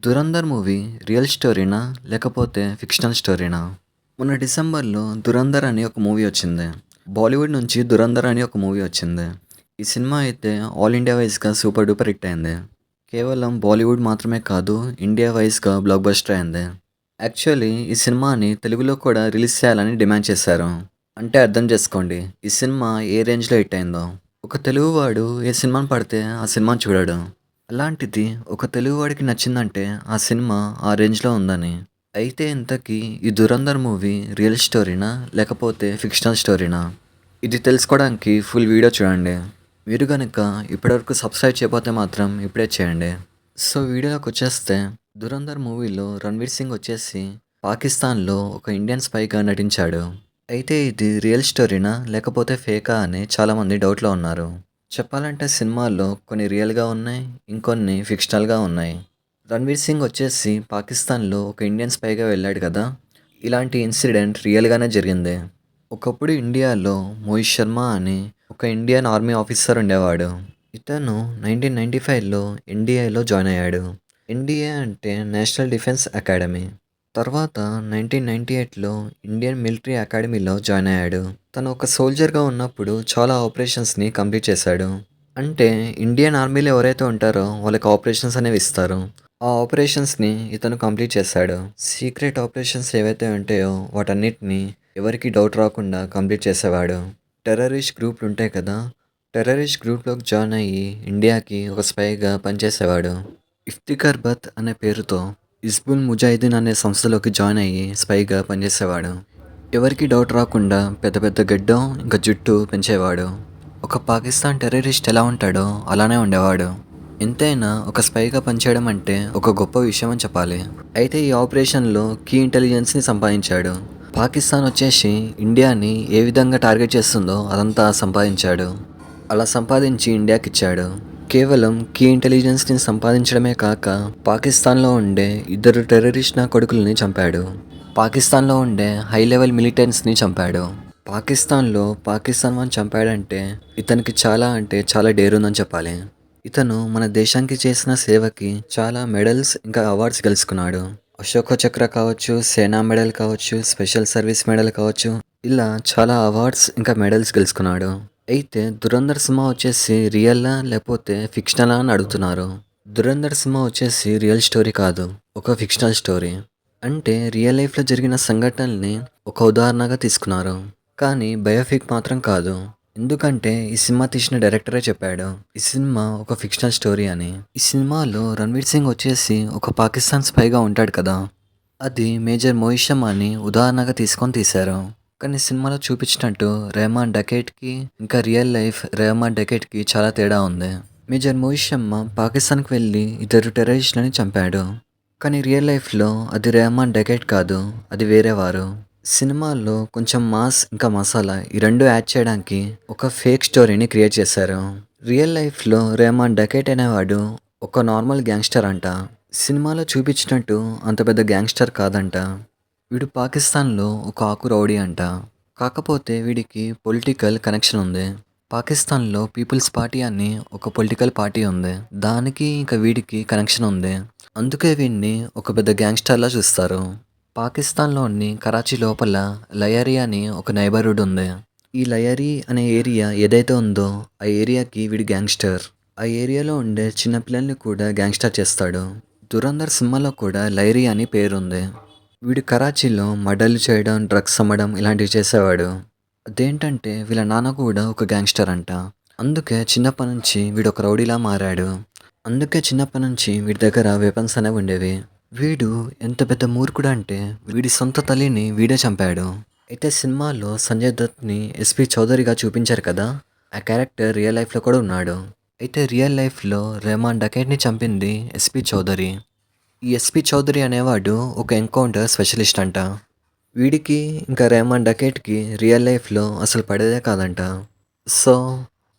'Dhurandhar' movie real స్టోరీనా? లేకపోతే fictional స్టోరీనా? మొన్న డిసెంబర్‌లో 'ధురంధర్' అని ఒక మూవీ వచ్చింది. బాలీవుడ్ నుంచి 'ధురంధర్' అని ఒక మూవీ వచ్చింది. ఈ సినిమా అయితే ఆల్ ఇండియా వైస్‌గా సూపర్ డూపర్ హిట్ అయింది. కేవలం బాలీవుడ్ మాత్రమే కాదు, ఇండియా వైస్‌గా బ్లాక్ బస్టర్ అయింది. యాక్చువల్లీ ఈ సినిమాని తెలుగులో కూడా రిలీజ్ చేయాలని డిమాండ్ చేశారు. అంటే అర్థం చేసుకోండి, ఈ సినిమా ఏ రేంజ్‌లో హిట్ అయిందో. ఒక తెలుగువాడు ఏ సినిమాని పడితే ఆ సినిమాని చూడడు. అలాంటిది ఒక తెలుగువాడికి నచ్చిందంటే ఆ సినిమా ఆ రేంజ్‌లో ఉందని. అయితే ఇంతకీ ఈ 'ధురంధర్' మూవీ రియల్ స్టోరీనా? లేకపోతే ఫిక్షనల్ స్టోరీనా? ఇది తెలుసుకోవడానికి ఫుల్ వీడియో చూడండి. మీరు గనుక ఇప్పటివరకు సబ్స్క్రైబ్ చేయకపోతే మాత్రం ఇప్పుడే చేయండి. సో వీడియోలోకొచ్చేస్తే 'ధురంధర్' మూవీలో రణ్వీర్ సింగ్ వచ్చేసి పాకిస్తాన్‌లో ఒక ఇండియన్ స్పైగా నటించాడు. అయితే ఇది రియల్ స్టోరీనా? లేకపోతే ఫేకా అని చాలామంది డౌట్‌లో ఉన్నారు. చెప్పాలంటే సినిమాల్లో కొన్ని రియల్‌గా ఉన్నాయి. ఇంకొన్ని ఫిక్షనల్‌గా ఉన్నాయి. రణ్వీర్ సింగ్ వచ్చేసి పాకిస్తాన్‌లో ఒక ఇండియన్ స్పైగా వెళ్ళాడు కదా! ఇలాంటి ఇన్సిడెంట్ రియల్‌గానే జరిగింది. ఒకప్పుడు ఇండియాలో మోహిత్ శర్మ అని ఒక ఇండియన్ ఆర్మీ ఆఫీసర్ ఉండేవాడు. ఇతను 1995లో ఎన్‌డీఏలో జాయిన్ అయ్యాడు. ఎన్‌డీఏ అంటే నేషనల్ డిఫెన్స్ అకాడమీ. తర్వాత 1998లో ఇండియన్ మిలిటరీ అకాడమీలో జాయిన్ అయ్యాడు. తను ఒక సోల్జర్‌గా ఉన్నప్పుడు చాలా ఆపరేషన్స్‌ని కంప్లీట్ చేశాడు. అంటే ఇండియన్ ఆర్మీలో ఎవరైతే ఉంటారో వాళ్ళకి ఆపరేషన్స్ అనేవి ఇస్తారు. ఆ ఆపరేషన్స్‌ని ఇతను కంప్లీట్ చేశాడు. సీక్రెట్ ఆపరేషన్స్ ఏవైతే ఉంటాయో వాటన్నిటిని ఎవరికీ డౌట్ రాకుండా కంప్లీట్ చేసేవాడు. టెర్రరిస్ట్ గ్రూప్‌లు ఉంటాయి కదా! టెర్రరిస్ట్ గ్రూప్‌లోకి జాయిన్ అయ్యి ఇండియాకి ఒక స్పైగా పనిచేసేవాడు. ఇఫ్తిఖర్ బత్ అనే పేరుతో హిజ్బుల్ ముజాహిదీన్ అనే సంస్థలోకి జాయిన్ అయ్యి స్పైగా పనిచేసేవాడు. ఎవరికి డౌట్ రాకుండా పెద్ద పెద్ద గెడ్డం ఇంకా జుట్టు పెంచేవాడు. ఒక పాకిస్తాన్ టెర్రరిస్ట్ ఎలా ఉంటాడో అలానే ఉండేవాడు. ఎంతైనా ఒక స్పైగా పనిచేయడం అంటే ఒక గొప్ప విషయం అని చెప్పాలి. అయితే ఈ ఆపరేషన్లో కీ ఇంటెలిజెన్స్ని సంపాదించాడు. పాకిస్తాన్ వచ్చేసి ఇండియాని ఏ విధంగా టార్గెట్ చేస్తుందో అదంతా సంపాదించాడు. అలా సంపాదించి ఇండియాకిచ్చాడు. కేవలం కీ ఇంటెలిజెన్స్‌ని సంపాదించడమే కాక పాకిస్తాన్‌లో ఉండే ఇద్దరు టెర్రరిస్ట్ నా కొడుకుల్ని చంపాడు. పాకిస్తాన్‌లో ఉండే హై లెవెల్ మిలిటెంట్స్‌ని చంపాడు. పాకిస్తాన్‌లో పాకిస్తాన్ వాడిని చంపాడంటే ఇతనికి చాలా అంటే చాలా డేర్ ఉందని చెప్పాలి. ఇతను మన దేశానికి చేసిన సేవకి చాలా మెడల్స్ ఇంకా అవార్డ్స్ గెలుచుకున్నాడు. అశోక చక్ర కావచ్చు, సేనా మెడల్ కావచ్చు, స్పెషల్ సర్వీస్ మెడల్ కావచ్చు, ఇలా చాలా అవార్డ్స్ ఇంకా మెడల్స్ గెలుచుకున్నాడు. అయితే 'ధురంధర్' సినిమా వచ్చేసి రియలా? లేకపోతే ఫిక్షనలా అని అడుగుతున్నారు. 'ధురంధర్' సినిమా వచ్చేసి రియల్ స్టోరీ కాదు. ఒక ఫిక్షనల్ స్టోరీ. అంటే రియల్ లైఫ్‌లో జరిగిన సంఘటనల్ని ఒక ఉదాహరణగా తీసుకున్నారు. కానీ బయోపిక్ మాత్రం కాదు. ఎందుకంటే ఈ సినిమా తీసిన డైరెక్టరే చెప్పాడు, ఈ సినిమా ఒక ఫిక్షనల్ స్టోరీ అని. ఈ సినిమాలో రణ్వీర్ సింగ్ వచ్చేసి ఒక పాకిస్తాన్ స్పైగా ఉంటాడు కదా! అది మేజర్ మోహిత్ శర్మని ఉదాహరణగా తీసుకొని తీశారు. కానీ సినిమాలో చూపించినట్టు రెహమాన్ డకేట్‌కి ఇంకా రియల్ లైఫ్ రెహమాన్ డకేట్‌కి చాలా తేడా ఉంది. మేజర్ మోహిత్ శర్మ పాకిస్తాన్‌కి వెళ్లి ఇద్దరు టెర్రరిస్టులని చంపాడు. కానీ రియల్ లైఫ్‌లో అది రెహమాన్ డకేట్ కాదు, అది వేరేవారు. సినిమాల్లో కొంచెం మాస్ ఇంకా మసాలా ఈ 2 యాడ్ చేయడానికి ఒక ఫేక్ స్టోరీని క్రియేట్ చేశారు. రియల్ లైఫ్‌లో రెహమాన్ డకేట్ అనేవాడు ఒక నార్మల్ గ్యాంగ్‌స్టర్ అంట. సినిమాలో చూపించినట్టు అంత పెద్ద గ్యాంగ్‌స్టర్ కాదంట. వీడు పాకిస్తాన్‌లో ఒక ఆకు రౌడీ అంట. కాకపోతే వీడికి పొలిటికల్ కనెక్షన్ ఉంది. పాకిస్తాన్‌లో పీపుల్స్ పార్టీ అని ఒక పొలిటికల్ పార్టీ ఉంది. దానికి ఇంకా వీడికి కనెక్షన్ ఉంది. అందుకే వీడిని ఒక పెద్ద గ్యాంగ్‌స్టర్‌లా చూస్తారు. పాకిస్తాన్‌లోని కరాచీ లోపల లయరీ అని ఒక నైబర్‌హుడ్ ఉంది. ఈ లయరీ అనే ఏరియా ఏదైతే ఉందో ఆ ఏరియాకి వీడు గ్యాంగ్‌స్టర్. ఆ ఏరియాలో ఉండే చిన్న పిల్లల్ని కూడా గ్యాంగ్‌స్టర్ చేస్తాడు. 'ధురంధర్' సినిమాలో కూడా లైరీ అని పేరుంది. వీడు కరాచీలో మర్డర్‌లు చేయడం, డ్రగ్స్ అమ్మడం ఇలాంటివి చేసేవాడు. అదేంటంటే వీళ్ళ నాన్న కూడా ఒక గ్యాంగ్‌స్టర్ అంట. అందుకే చిన్నప్పటి నుంచి వీడొక రౌడీలా మారాడు. అందుకే చిన్నప్పటి నుంచి వీడి దగ్గర వెపన్స్ అనేవి ఉండేవి. వీడు ఎంత పెద్ద మూర్ఖుడంటే వీడి సొంత తల్లిని వీడే చంపాడు. అయితే సినిమాలో సంజయ్ దత్‌ని ఎస్‌పీ చౌదరిగా చూపించారు కదా! ఆ క్యారెక్టర్ రియల్ లైఫ్‌లో కూడా ఉన్నాడు. అయితే రియల్ లైఫ్‌లో రెహమాన్ డకేట్‌ని చంపింది ఎస్‌పీ చౌదరి. ఈ ఎస్‌పీ చౌదరి అనేవాడు ఒక ఎన్‌కౌంటర్ స్పెషలిస్ట్ అంట. వీడికి ఇంకా రెహమాన్ డకేట్‌కి రియల్ లైఫ్‌లో అసలు పడేదే కాదంట. సో,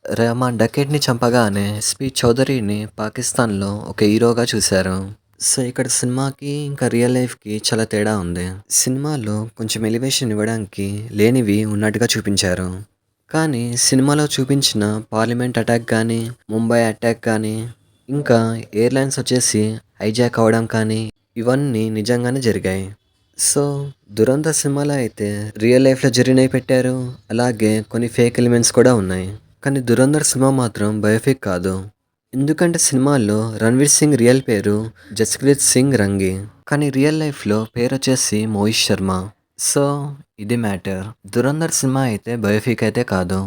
రెహమాన్ డకేట్‌ని చంపగానే ఎస్‌పీ చౌదరిని పాకిస్తాన్‌లో ఒక హీరోగా చూశారు. సో, ఇక్కడ సినిమాకి ఇంకా రియల్ లైఫ్‌కి చాలా తేడా ఉంది. సినిమాలో కొంచెం ఎలివేషన్ ఇవ్వడానికి లేనివి ఉన్నట్టుగా చూపించారు. కానీ సినిమాలో చూపించిన పార్లమెంట్ అటాక్ గానీ, ముంబై అటాక్ గానీ, ఇంకా ఎయిర్‌లైన్స్ వచ్చేసి హైజాక్ అవ్వడం కానీ ఇవన్నీ నిజంగానే జరిగాయి. సో 'దురంధర్' సినిమాలో అయితే రియల్ లైఫ్‌లో జరిగినవి పెట్టారు. అలాగే కొన్ని ఫేక్ ఎలిమెంట్స్ కూడా ఉన్నాయి. కానీ 'దురంధర్' సినిమా మాత్రం బయోపిక్ కాదు. ఎందుకంటే సినిమాల్లో రణ్వీర్ సింగ్ రియల్ పేరు జస్ప్రీత్ సింగ్ రంగి. కానీ రియల్ లైఫ్‌లో పేరొచ్చేసి మోహిత్ శర్మ. సో ఇది మ్యాటర్. 'దురంధర్' సినిమా అయితే బయోపిక్ అయితే కాదు.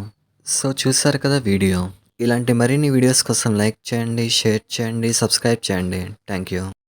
సో చూసారు కదా వీడియో. ఇలాంటి మరిన్ని వీడియోస్ కోసం లైక్ చేయండి, షేర్ చేయండి, సబ్స్క్రైబ్ చేయండి. Thank you.